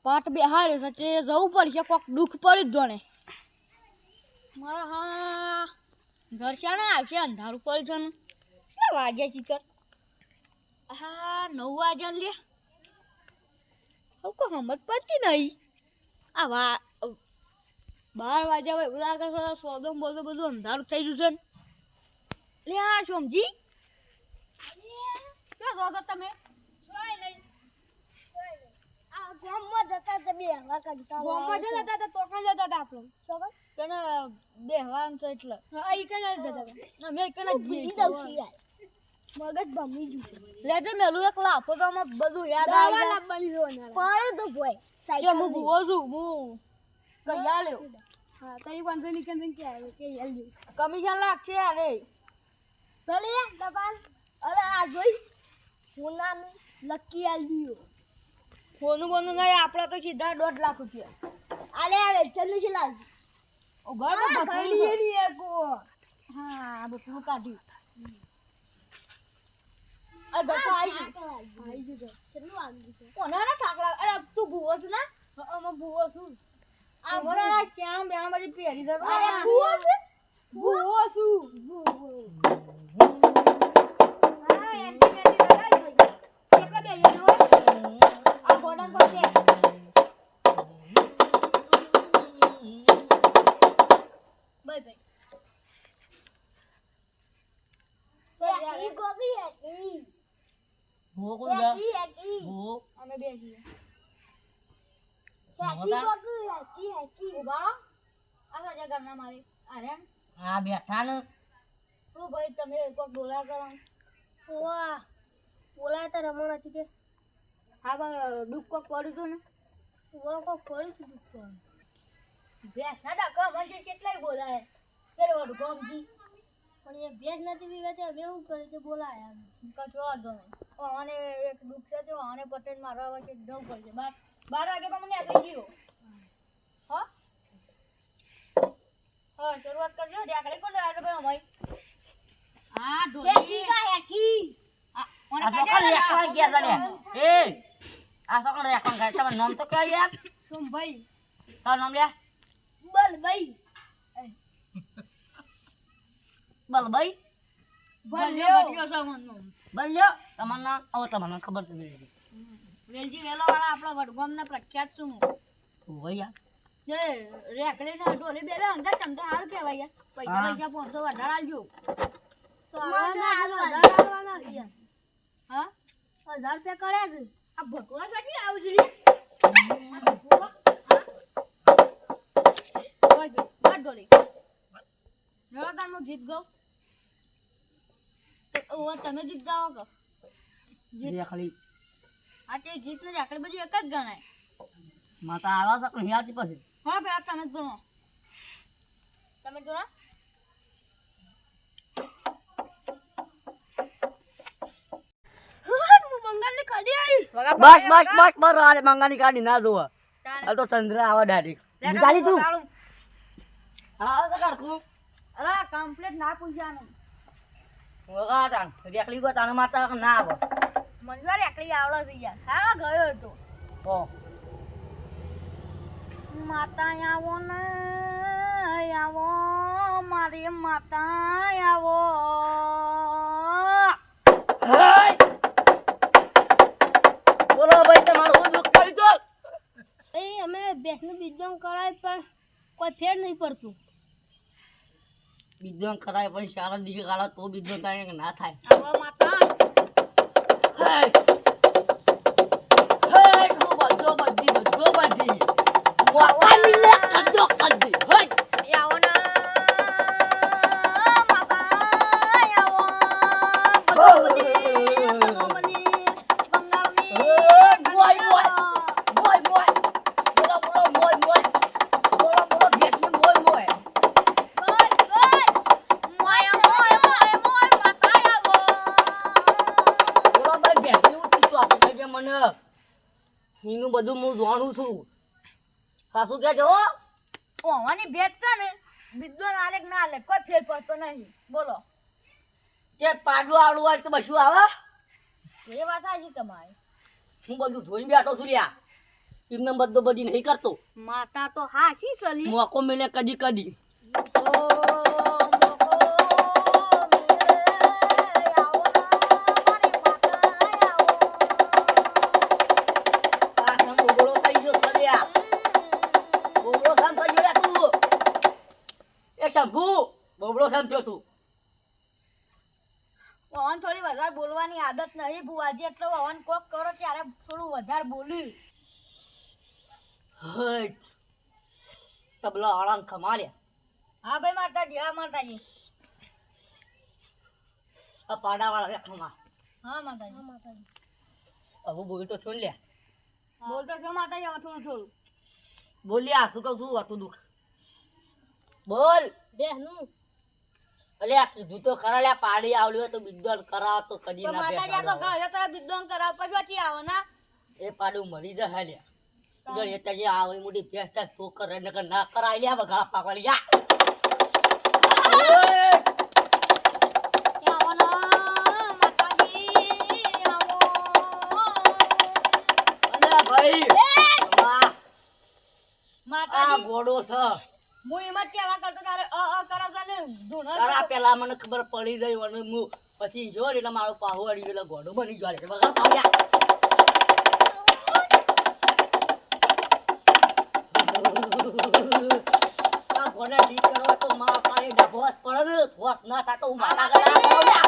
પાટ બેહારે છે તે જવું પડશે કોક દુઃખ પડી જ જોણે મારા હા ઘર શાણા આવશે અંધારું પડી છે ને કેટલા વાગ્યા ચીકર હા 9 વાગ્યા લે કોઈ સમજ પડતી નહીં આ 12 વાગ્યા હોય એવું લાગે છે સોદમ બોલો બધું અંધારું થઈ ગયું છે લે આ સમજી ક્યાં ગયો તમે ગોમમાં જતા હતા બેહવા કરતા ગોમમાં જતા હતા તો કઈ જતા હતા આપણે તને બેહવાનું છે એટલે હા ઈ કઈ જતા હતા ના મેં કઈ ભૂલી દઉં મગજ ભમી ગયું લેજે મેલું એક લાફો તો આમાં બધું યાદ આવી જાય લાવવાની જોવાના પડે તો ભાઈ સાઈડ હું ભૂવો છું હું કઈ આલ્યો હા કઈ વાંધો નહીં કે આવે કે આલ્યો કમિશન લાગશે અરે ચલે દબાન અરે આ જોઈ સોનાનું લકી આલ્યો ફોનું બોનું નહીં આપડા તો સીધા 1.5 લાખ રૂપિયા આલે આવે ચલ્લું છે લાલ ઓ ઘર માં ભરી ની એકો હા બધું કાઢી આ ગઠો આવી ગયો કેટલું આવી ગયું કોના ના ઠાકડા અરે તું ભૂવો છું ના અમે ભૂવો છું આ મોરા કેણો બેણો બધી પહેરી દે અરે ભૂવો છે ભૂવો છું ભૂવો હા એન્ટી લગાઈ ગઈ કેટલા બે જો આ ગોડાન પર દે બાય બાય ઈ ગોબી હતી ભૂવો કોણ ગા ભૂવો અમે બેસીએ આ બેઠા ને તું ભાઈ તમે કોક બોલા કરો વાહ બોલાય તો રમણ હતી કે હા પણ દુઃખ કોક પડ્યું હતું ને કોક પડ્યું હતું દુઃખ ભેંસ ના ડાકા મને કેટલાય બોલાય ત્યારે વડ ગોમજી પણ એ ભેંસ નથી પીવે તે હવે એવું કરે છે બોલાય કશો વાંધો નહીં અને એક દુઃખ છે તો આને પટેલ મારવા વચ્ચે જવું પડશે 12 વાગે તો મને આવી ગયો હા હા શરૂઆત કરજો ઢાકડી કોણ લાગે ભાઈ અમાઈ હા ઢોલી હેકી આ સકળ એકવા ગયા તને એ આ સકળ એકવા ગયા તમારું નામ તો કઈ યાર સોમ ભાઈ તારું નામ લે બલભાઈ બલભાઈ બલ્યો બલ્યો તમારું નામ હવે તમને ખબર છે વેલજી વેલો વાળા આપણા વડગામના પ્રખ્યાત છું હું ભૈયા જે રેકડી ને ઢોલી બેલે અંગા તમને હાલ કહેવાય પૈસા 500 વધારે આલજો તો આલવાના યાર હા 1000 રૂપિયા કર્યા છે આ ભગવા સાથી આવું છે હા ઢોલી નળાકાન નું ગીત ગાવ ઓ તમે ગીત ગાવો કે રેકડી આ તે ગીત ને આકડી બધું એક જ ગણાય માતા આવા સક નહીં આવતી પછી હા પેલા તમે જ ગણો બંગાળની કાઢી આવી બસ અરે બંગાળની કાઢી ના જોવા આ તો ચંદ્ર આવા ડાયરેક્ટ નિકાલી તું હા તો કાઢું અરે કમ્પ્લીટ ના પૂછવાનું વગા તાન રેકડી ગો તાન માતા ના આવો મંજવાર એકલી આવડો છે યાર સારો ગયો હતો ઓ માતા આવો ને આવો મારી માતા આવો બોલો ભાઈ તમારું દુઃખ કરી દો એ અમે બેસનું બીજોં કરાય પણ કોઈ ફેર નહીં પડતું બીજોં કરાય પણ સારા દિવસે કાઢો તો બીજોં કરાય ના થાય આવો માતા એનું બધું હું જાણું છું સાસુ કે જો ઓવાની ભેટ છે ને વિદ્વાન આલે ના આલે કોઈ ફેર પડતો નહીં બોલો કે પાડું આવડું હોય તો બસું આવે એ વાત સાચી તમારી હું બધું ધોઈ બેઠો છું લ્યા એમને બધો બધી નહીં કરતો. માતા તો હાચી ચલી મોકો મિલે કદી કદી. બોબડો સમજો તું. પવન થોડી વધારે બોલવાની આદત નહીં ભુવાજી, એટલે પવન કોક કરો ત્યારે થોડું વધારે બોલ્યું. તબલા આળાંગ ખમાડ્યા. હા ભાઈ માતાજી, હા માતાજી. આ પાડા વાળા ખમા. હા માતાજી, હા માતાજી. હવે બોલ તો છોડ લ્યા. બોલતો છો માતાજી, હવે થોડું થોડું બોલ્યા. શું કહું છું હતું દુઃખ બોલ બેહનું. અલ્યા કીધું તો ખરા લ્યા, પાડી આવડી હોય તો બિદ્દોન કરાવ તો કદી તો ના માતાજી તો ઘરે તારા બિદ્દોન કરાવ પછી આવો ના. એ પાડું મરી જાય લ્યા. ગળ એ તજે આવડી મોટી ભેંસ તા છોકર નકર ના કરાય લ્યા વગાડા પાકવા લ્યા. આવો ના માતાજી આવો. અલ્યા ભાઈ માતાજી આ ગોડો છે. હું એમ જ કહેવા કરતો તારે કરાવતા ને ધૂણો તારા પેલા મને ખબર પડી ગઈ અને હું પછી જો એટલે મારો પાહો અડી ગયેલો ગોડો બની ગયો છે. વગાડ પાડ્યા. આ ગોડા ઠીક કરવા તો માં પાડે ડાભો જ પડે ને. થોક ના થા તો હું માતા કરા કરાવ્યા.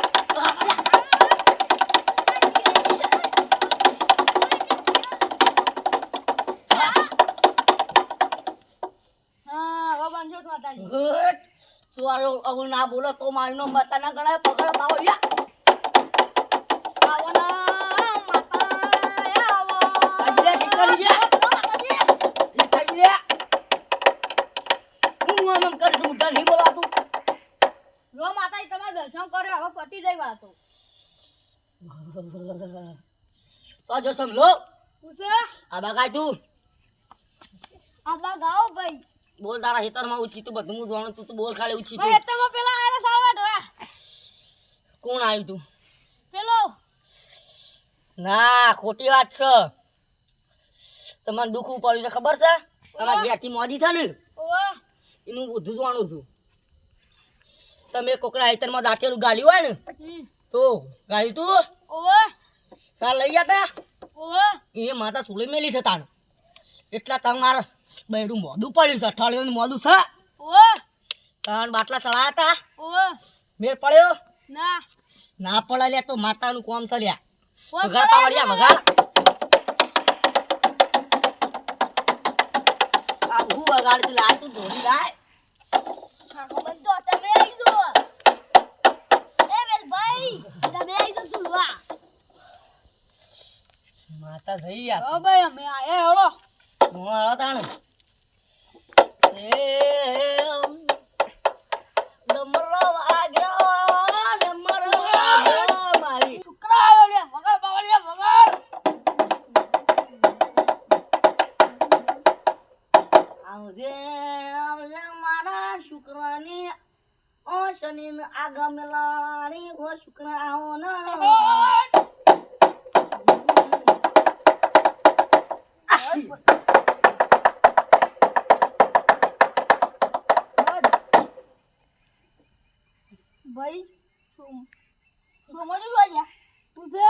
ના બોલો તો મારી નો મતા ના ગણાય. પકડ પાવો લ્યા. આવો ના માતા આવો. અજલે ઠીક લ્યા. ઠીક લ્યા. હું આમ કર તું મુઢા નહીં બોલાતું. જો માતાજી તમારે દર્શન કર્યો હવે પતી જાય વાતો. તો જો સમલો પૂછે આ બગાય તું આબા ગાઓ ભાઈ. બોલ તારા હેતરમાં ઉછી તું બધું હું જાણું. તું બોલ ખાલી ઉછી તું. ભાઈ હેતરમાં પેલા આરે સાવા ઢોયા. કોણ આવ્યું તું? પેલો ના ખોટી વાત છે. તમને દુઃખ પડ્યું છે ખબર છે? તમારા ઘેરથી મોદી છે ને ઓવે એનું બધું જાણું છું. તમે કોકરા હેતરમાં દાટેલું ગાલ્યું હોય ને તો ગાલ્યું તું ઓવે તાર લઈ જતા ઓવે એ માતા સુલે મેલી છે તાર. એટલા તમારે બૈરું મોદું પડ્યું છે. અઠવાડિયાનું મોદું છે. ઓવે તાર બાટલા ચડાયા હતા. ઓવે મેર પડ્યો ના ના પડ્યા લ્યા તો માતાનું કોમ છે લ્યા. વગાડ વગાડ પાવડિયા વગાડ. આ હું વગાડતી લાય તું ધોરી લાય. ખાકો બંધો તમે આવી જો. એ વેલ ભાઈ તમે આવી જો તુલવા. માતા થઈ યાર. ઓ ભાઈ અમે આયા હેળો. હું આળો તાણ. ડમરો વાગ્યો મારી. શુક્રા આવ્યો લે વગાડ પાવડિયા વગાડ. આવજે આવજે મારા શુક્રની ઓ શનિ આગા મેલાણી ઓ શુક્ર આવો ને. ભાઈ સમજો વાળ્યા પૂછે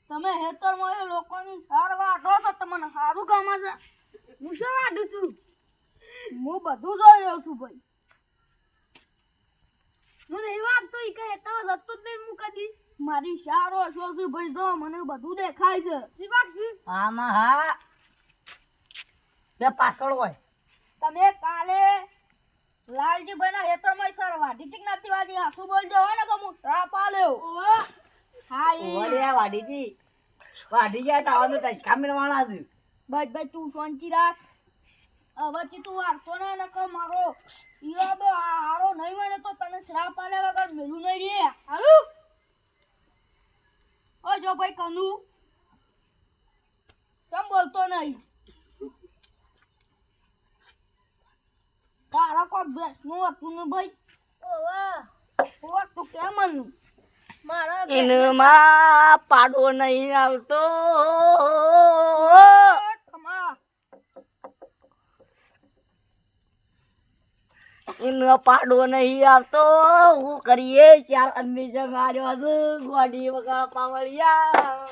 તમે હેતરમાં લોકોની સાર વાઢો તો તમને સારું કામ છે. હું શું વાઢું છું? હું બધું જોઈ રહ્યો છું ભાઈ. હું નહીં વાગતો ઈ કઈ હેતર જતો જ નહીં. હું કદી મારી સારો છો છું ભાઈ. જો મને બધું દેખાય છે. શી વાત છે? આમાં હા બે પાછળ હોય. તમે કાલે લાલજી ભાઈના હેતરમાં સર વાઢી તીક નથી વાઢી. હાથું બોલજો હો ને કે હું શ્રાપ આલ્યો. હા ઓલે વાડીજી વાડી ગયા તાવાનું ટચકા મેળવાના છે. બસ ભાઈ તું શાંતિ રાખ. હવે તું વારતો ને નકર મારો ઈરાદો હારો નહીં હોય ને તો તને શ્રાપ આલ્યા વગર મેલું નહીં રે. હારું ઓ જો ભાઈ કનુ કેમ બોલતો નહીં? તારા કોઈ બેસનું હતું ને ભાઈ. ઓવા તું કેમ મનું મારા એનમાં પાડો નહીં આવતો. એનો પાડો નહીં આવતો હું કરીએ ચાર અંબીજે માર્યો છે ગોડી વગા પાવળિયા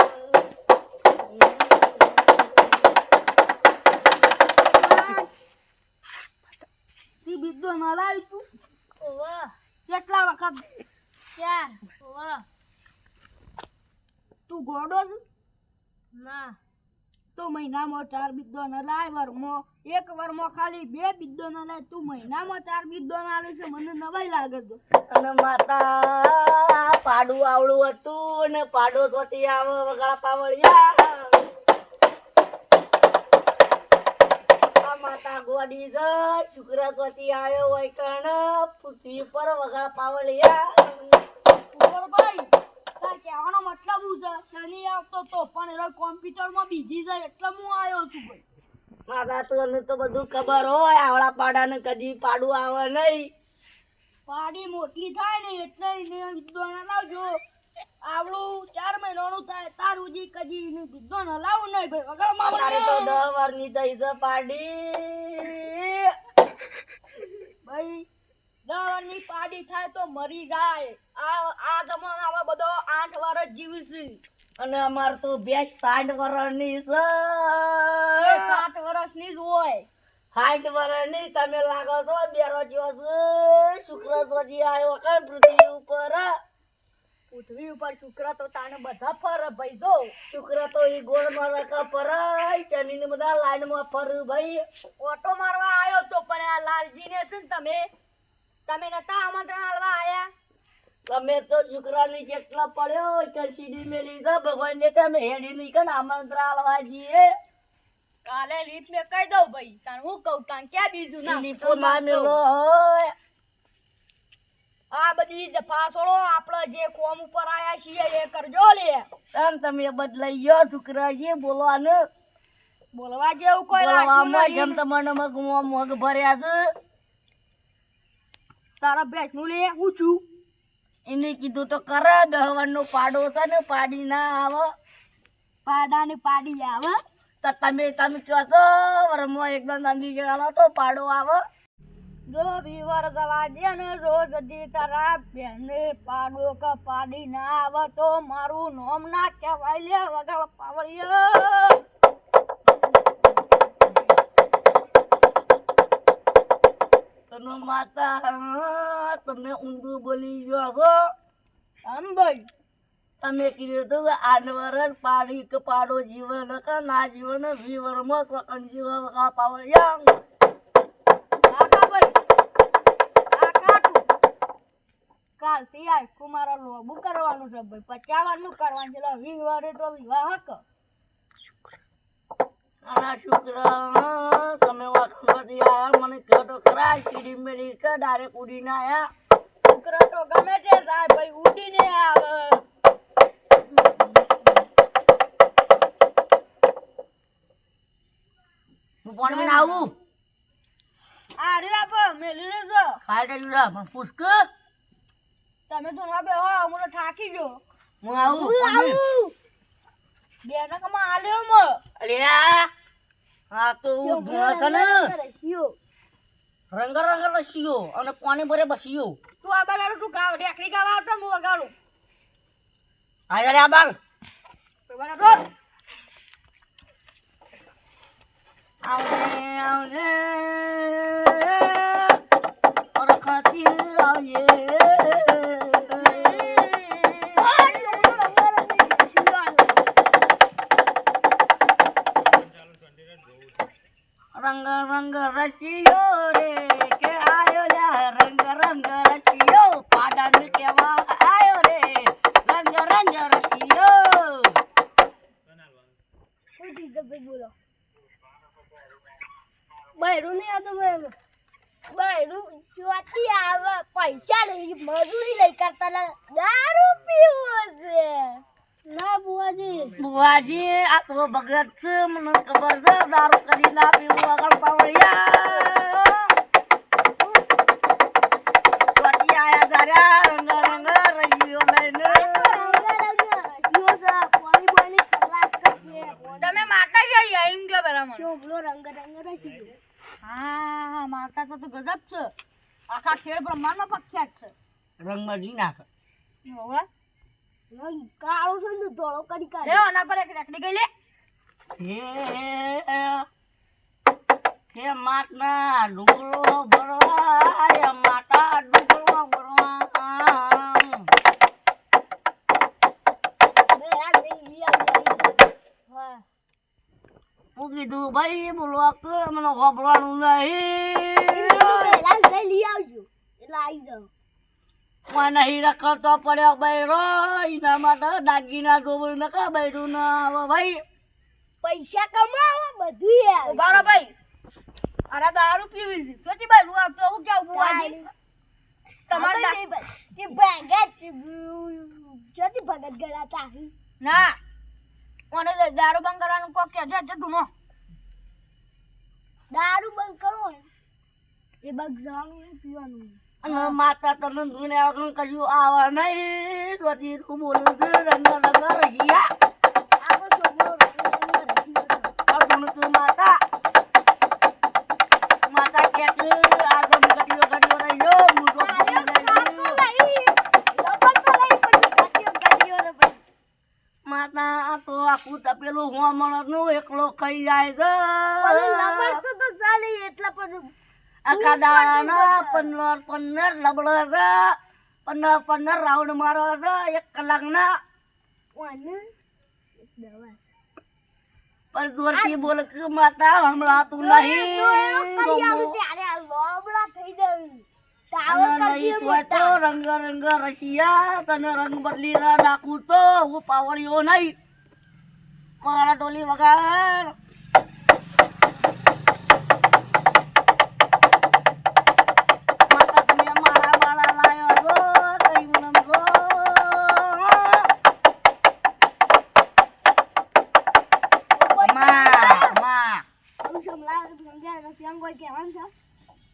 તી બીજો ન લાવી તું ઓવા કેટલા વખત ચાર ઓવા તું ગોડો છે ના તો મહિનામાં 4 બીજો ન લાય વરમાં એક વરમાં ખાલી 2 બીજો ન લાય તું મહિનામાં 4 બીજો ન આલે છે મને નવાઈ લાગે છે અને માતા પાડું આવડું હતું ને પાડો તોતી આવે વગા પાવળિયા આ માતા ગોડી છે શુક્ર તોતી આવ્યો હોય કણ પૃથ્વી પર વગા પાવળિયા ભાઈ તાર કહેવાનો મતલબ હું છે શનિ આવતો તો પણ એનો કોમ્પ્યુટરમાં બીજી છે એટલે હું આવ્યો છું ભાઈ માતા તને તો બધું ખબર હોય આવડા પાડાને કદી પાડું આવે નહીં પાડી મોટી થાય ને એટલે એને વિદ્વાન લાવજો આવડું 4 મહિનાનું થાય તાર ઉજી કદી એને વિદ્વાન લાવું નહીં ભાઈ વગર તારે તો મામા 10 વર્ષની થઈ છે પાડી ભાઈ દવાની પાડી થાય તો મરી જાય આ જમાનામાં બધો 8 વર્ષ જીવશે અને અમાર તો બેચ 60 વર્ષની છે 7 વર્ષની જ હોય 60 વર્ષની તમે લાગો છો બેરો દિવસ શુક્ર જોજી આવ્યો કણ પૃથ્વી ઉપર પૃથ્વી ઉપર શુક્ર તો તાને બધા ફર ભાઈ જો શુક્ર તો ઈ ગોળ મારકા ફરાય શનિ ને બધા લાઈન માં ફર ભાઈ ઓટો મારવા આવ્યો તો પણ આ લાલજીને છે ને તમે નતા આમંત્રણ આલવા આયા તમે તો શુક્રની જેટલા પડ્યો કે સીડી મેલી છે ભગવાન ને તમે હેડી ની કણ આમંત્રણ આલવા જઈએ કાલે લીપ મે કહી દઉં ભાઈ તાણ હું કહું તાણ ક્યાં બીજું ના લીપો ના મેલો હોય આ બધી જફા છોડો આપણે જે કોમ ઉપર આયા છીએ એ કરજો લે તમે બદલાઈ ગયો શુક્રજી બોલવાનું બોલવા જેવું કોઈ રાખ્યું બોલવામાં જેમ નહીં તમને મગ ભર્યા છે તારા ભેંસનું લે હું છું એને કીધું તો કર દહવાનો પાડો છે ને પાડી ના આવે પાડાને પાડી આવે તો તમે કહો છો વરમાં એકદમ નંદી જણાલો તો પાડો આવે જો વિવર ગવા દે ને રોજ દી તારા બેને પાડો કે પાડી ના આવે તો મારું નામ ના કહેવાય લે વગર પાવળિયા તનો માતા તમે ઊંધું બોલી ગયો છો આમ ભાઈ તમે કીધું હતું કે 8 વર્ષ પાડી કે પાડો જીવન કે ના જીવન 20 વર્ષમાં સ્વકન જીવન વગા પાવળિયા કાકા ભાઈ કાકા તું કાલથી આય કુમારા લોબુ કરવાનું છે ભાઈ 55 નું કરવાનું છે 20 વર્ષે તો વિવાહ હક આના શુક્ર તમે વાખવતી આયા મને કહો તો ખરા સીડી મેળી કે ડાયરેક્ટ ઉડીને આયા શુક્ર તો ગમે તે જાય ભાઈ ઉડીને આવે હું પણ મેં આવું આ રે આપો મેલી લેજો ખાઈ લેજો પણ પૂછક તમે તો ના બેહો હું થાકી ગયો હું આવું બેના કમા આલ્યો મ અરે આ તો ભણસ ને રંગ લસીયો અને પાણી ભરે બસીયો તું આ બાર તું ગાવ ઢેકડી ગાવ આવતો હું વગાડું આય રે આ બાલ બરાબર આવજે ઓરખાતી આવજે રંગ રંગ રચિયો રે કે આયો લ્યા રંગ રંગ રચિયો પાડન કેવા આયો રે રંગ રંગ રચિયો શું ચીજ બોલો બૈરું નહીં આવતો બૈરું ચોથી આવે પૈસા લઈ મજૂરી લઈ કરતા દારૂ પીવો છે ના બુવાજી આ તો ભગત છે મને ખબર છે દારૂ કરી ના પીવું આગળ પાવળિયા ચોથી આયા દાર્યા રંગ રંગ રંગીઓ લઈને તમે માતા જઈ એમ કે બરાબર બોલો રંગ રંગ રચી હા માતા તો ગજબ છે આખા ખેડ બ્રહ્માંડમાં પ્રખ્યાત છે રંગમાં જી નાખે હોવે રંગ કાળો છે ને ધોળો કરી કાઢે લે આના પર એક રેકડી ગઈ લે હે માટના ડુંગરો ભરવા રે માટા ડુંગરો ભરવા બે આ લઈ આવી હા હું કીધું ભાઈ બોલવા કે મને વાપરવાનું નહીં પેલા લઈ આવજો એટલે આવી જાવ મને હીરા કરતો પડ્યો બૈરો એના માટે દાગીના જોવું ન કા બૈરું ના આવે ભાઈ પૈસા કમાવો બધું યાર ઉભારો ભાઈ અરે દારૂ પીવી છે છોટી ભાઈ હું આપતો હું કેવું બુવાજી તમારે તે ભગત છોટી ભગત ગળાતા ના ઓને દારૂ બંધ કરવાનું કોક કે છે ધૂનો દારૂ બંધ કરો એ બગ જવાનું પીવાનું અને માતા તને ધૂને આગળ કશું આવે નહીં તો તું બોલું છું રંગ રંગ રહીયા આખો છોકરો તું માતા માતા કે આગળ ઘડીઓ રહ્યો હું તો માતા તો આખું તપેલું હોમણનું એકલો ખાઈ જાય છે આખા દાણા 15 લબડો છે 15 રાઉન્ડ મારો છે 1 કલાકના પણ જોરથી બોલ કે માતા હમણાં નહીં રંગ રંગ રશિયા તને રંગ બદલી નાખું તો હું પાવડીઓ નહીં મારા ટોલી વગર માતા તમે મારા બાળા લાયો છો કઈ મને છો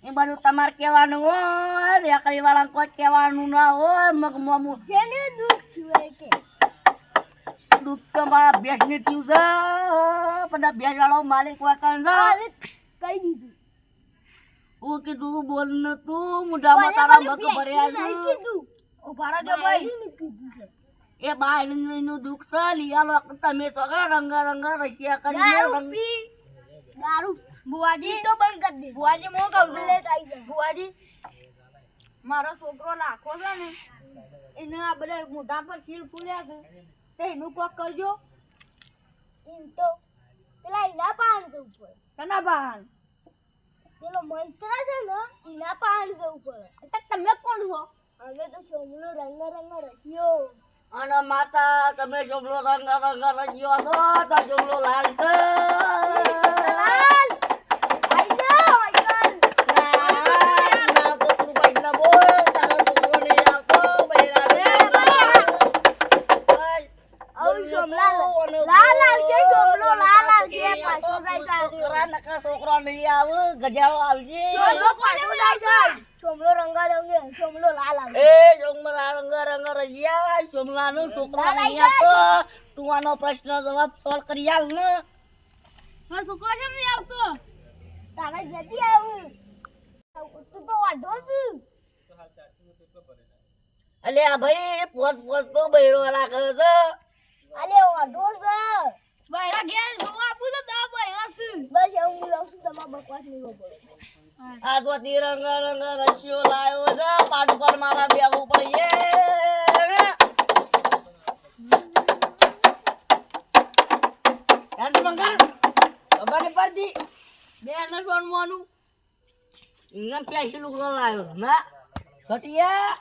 એ બધું તમારે કહેવાનું હોય રેકડી વાળા કોઈ કહેવાનું ના હોય મગ મોમું દૂધ તો મારા ભેંસ ને થયું છે બધા ભેંસ વાળો માલિક વાકણ છે કઈ દીધું હું કીધું બોલ ન તું મુઢામાં તારા મગ ભર્યા છે ઉભારા જો ભાઈ એ બાય નું દુઃખ છે લીયાલો તમે તો રંગ રંગ રશિયા કરીને રંગ દારૂ બુવાજી તો બંધ કરી દે બુવાજી મો કહું બુવાજી મારો છોકરો લાખો છે ને એને આ બધા મોઢા પર ખીલ ફૂલ્યા છે તે એનું કોક કરજો એમ તો પેલા એના પાન જવું પડે કના પાન પેલો મંત્ર છે ને એના પાન જવું પડે તમે કોણ છો અમે તો સોમલો રંગ રંગ રચ્યો અને માતા તમે જોમલો રંગ રંગ રચ્યો છો તો જોમલો લાલ છે છોકરો નહીં આવે ગજાળો આવજે સોમલો રંગારંગે સોમલો લાલ આવે એ સોમલા રંગ રંગ રજિયા સોમલાનો છોકરો નહીં આવતો તું આનો પ્રશ્ન જવાબ સોલ્વ કરી આલ ને હા છોકરો કેમ નહીં આવતો તારે જતી આવું તું તો વાઢો છું અલે આ ભાઈ પોત પોત તો બૈરો રાખે છે અલે વાઢો છે બૈરા ઘેર જોવા આપું તો દા બૈરા છે બસ હું લાવું છું તમાર બકવાસ નહીં પડે આ તો રંગ રંગ રસ્યો લાયો છે પાડું પર મારા બેવું પડીએ યાર મંગા ખબર પડતી બે ને ફોન મોનું ઇને પેસી લુગડો લાયો ના ઘટિયા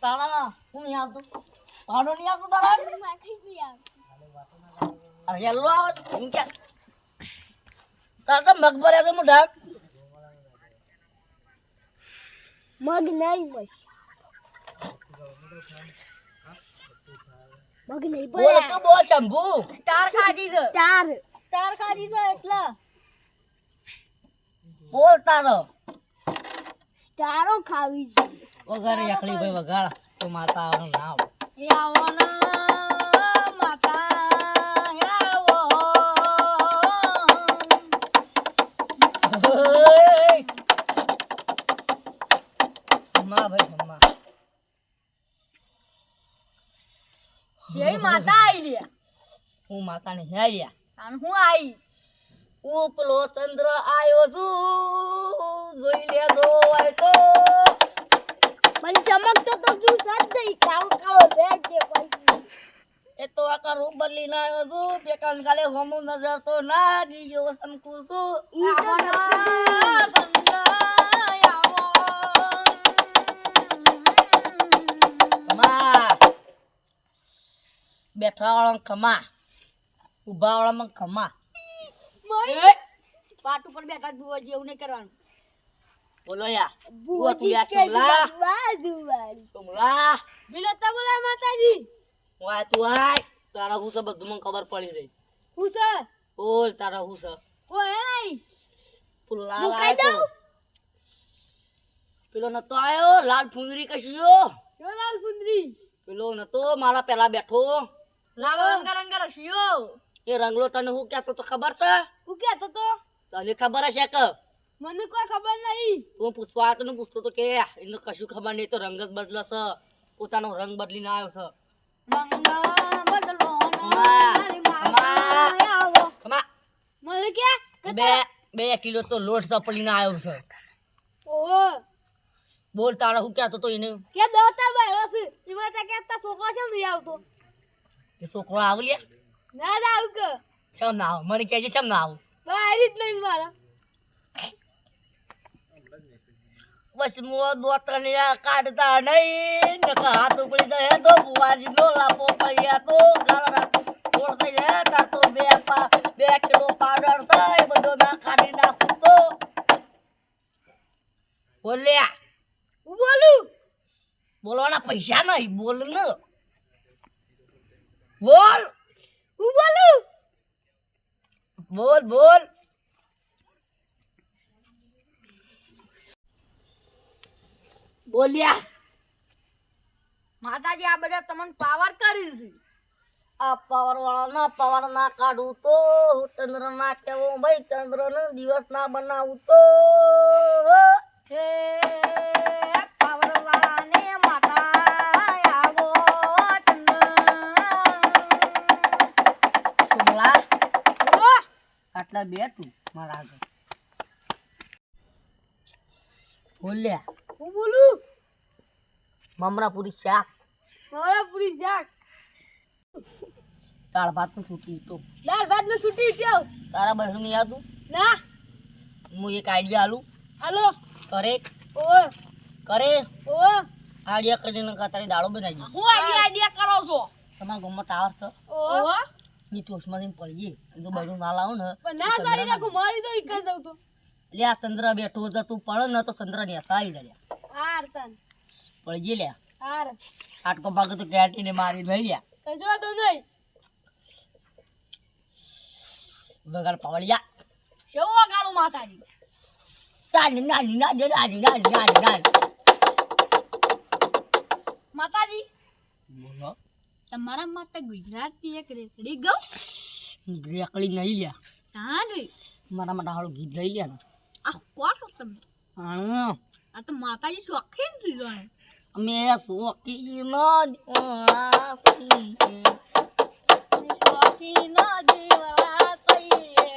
તાણા હું નહીં આવતો પાડો નહીં આવતો તારા માથી જ યાર અરે યલો આવ એમ કે તારા તો મગ ભર્યા છે મોઢા મગ નહીં મગ નહીં બોલ તો બોલ શંભુ સ્ટાર ખાધી છે સ્ટાર ખાધી છે એટલે બોલ તારો સ્ટારો ખાવી છે વગાડ એકલી ભાઈ વગાડ તો માતા આવવાનું નામ એ આવવાના માતા આવો ખમ્મા ભાઈ ખમ્મા. જય માતા આઈ લે હું માતાને હેળ્યા. અને હું આઈ હું પેલો ચંદ્ર આયો છું જોઈ લેજો હોય તો. મને ચમકતો તો જુ સદ દઈ કાળો કાળો બેગ દે કોઈ એ તો આખા રૂપ બદલીને આવ્યો છું. પેકાન કાલે હોમો નજર તો ના ગયો સમકું છું. ખમા બેઠા વાળા ખમા ઉભા વાળા ખમા. પાટ ઉપર બેઠા જુઓ જેવું નહીં કરવાનું બોલો યા બુઆ કમલા બાજુવાળી કમલા બિલતા બોલા માતાજી વાય તું આય તારા હું છે બધું મને ખબર પડી રહી. હું છે બોલ તારા હું છે ઓય પુલ્લા હું લાય કહી તો દઉં? પેલો નતો આયો લાલ ફુંદરી કશિયો. જો લાલ કુંદરી પેલો નતો મારા પેલા બેઠો લાલ રંગા રશિયો એ રંગલો તને હું કહેતો તો ખબર છે? હું કહેતો તો તને ખબર હશે કે મને કોઈ ખબર નહીં તું પૂછવા તને પૂછતો તો કે એને કશું ખબર નહીં તો રંગ જ બદલો છે પોતાનો રંગ બદલીને આવ્યો છે. રંગા બદલો ખમા, આવો ખમા મને કે બે કિલો તો લોટ ચપલીને આવ્યો છે. ઓ બોલ તારા હું કહેતો તો એને કે દોતા ભાઈ છે એમાં તો કે તા છોકરો છે નહીં આવતો કે છોકરો આવલ્યા ના જ આવ કે શેમ ના આવ મને કહેજે શેમ ના આવું. બારી જ નહીં મારા બસ મો દોતને કાઢતા નહીં ને હાથ ઉપડી જાય તો બુવાજી નો લાપો પડ્યા તો ગાળા છોડ થઈ જાય તા તો બે કિલો પાવડર થાય બધો ના કાઢી નાખું તો બોલ્યા હું બોલું બોલવાના પૈસા નહીં બોલ ને બોલ હું બોલું બોલ બોલ બોલ્યા માતાજી આ બધા તમને પાવર કરી છે આ પાવર પાવર ના કાઢું તો ચંદ્ર ના કેવો ભાઈ ચંદ્ર નો દિવસ ના બનાવું તો હે પાવર વાળાને માતા આવો સુમલા ઓ આટલા બે તું મારા આગળ બોલ્યા હું બોલું મમરાપુરી શાક મારા પૂરી જાક દાળ ભાત નું છૂટી તો દાળ ભાત ને છૂટી ગયો તારા બહેન નહીં આવતું ના હું એક આઈડિયા આલું હાલો કરે ઓ કરે ઓ આઈડિયા કરીને તારી દાળો બનાવી હું આઈડિયા કરો છો તમારા ગામમાં ટાવર છે ઓ ની ચોસમાંથી પડીએ તો બધું ના લાવું ને પણ ના સારી રાખો મારી તો એક જ દઉં તો લે આ ચંદ્ર બેઠો તો તું પડે ને તો ચંદ્ર ને હસાવી દે હાર તન પડી લે હાર આટકો ભાગે તો કેટીને મારી લઈ લ્યા કશો તો નહીં વગર પાવળિયા કેવું કાળું માતાજી નાની નાની નાની નાની નાની નાની નાની માતાજી બોલો તમારા માટે ગુજરાતી એક રેકડી ગઉ રેકડી નહીં લ્યા હા રે મારા માટે હાળું ગીત લઈ લ્યા ને આ કોણ તમે હા આ તો માતાજી શોખીન છે જોણે અમે શોખીન શોખીન દીવડા થઈએ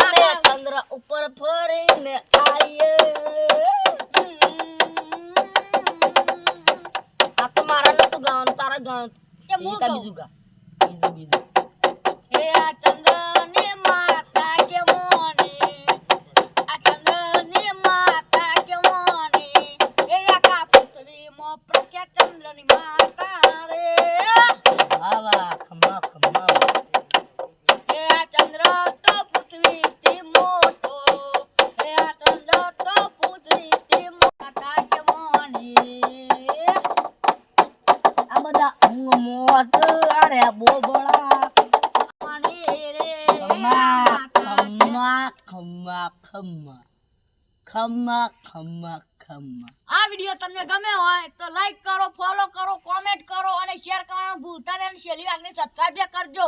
અમે ચંદ્ર ઉપર ફરીને આવીએ આ તો મારા નતું ગાવાનું તારા ગાવાનું કે મો બીજું ગા બીજું હે આ ચંદ્રને માતા કે મોને આ ચંદ્રને માતા કે મોને હે આખા પૃથ્વીમાં પ્રખ્યાત ચંદ્રની માતા રે વાહ ખમ્મા ખમ્મા હે આ ચંદ્ર તો પૃથ્વીથી મોટો હે આ ચંદ્ર તો પૃથ્વીથી માતા કે મોને આ બધા મોસ અરે બોબળા ખમ્મા ખમ્મા ખમ્મા ખમ્મા ખમ્મા ખમ્મા ખમ્મા આ વિડિયો તમને ગમે હોય તો લાઈક કરો ફોલો કરો કોમેન્ટ કરો અને શેર કરવાનું ભૂલતા નહીં અને શેલી વાગને સબસ્ક્રાઇબ કરજો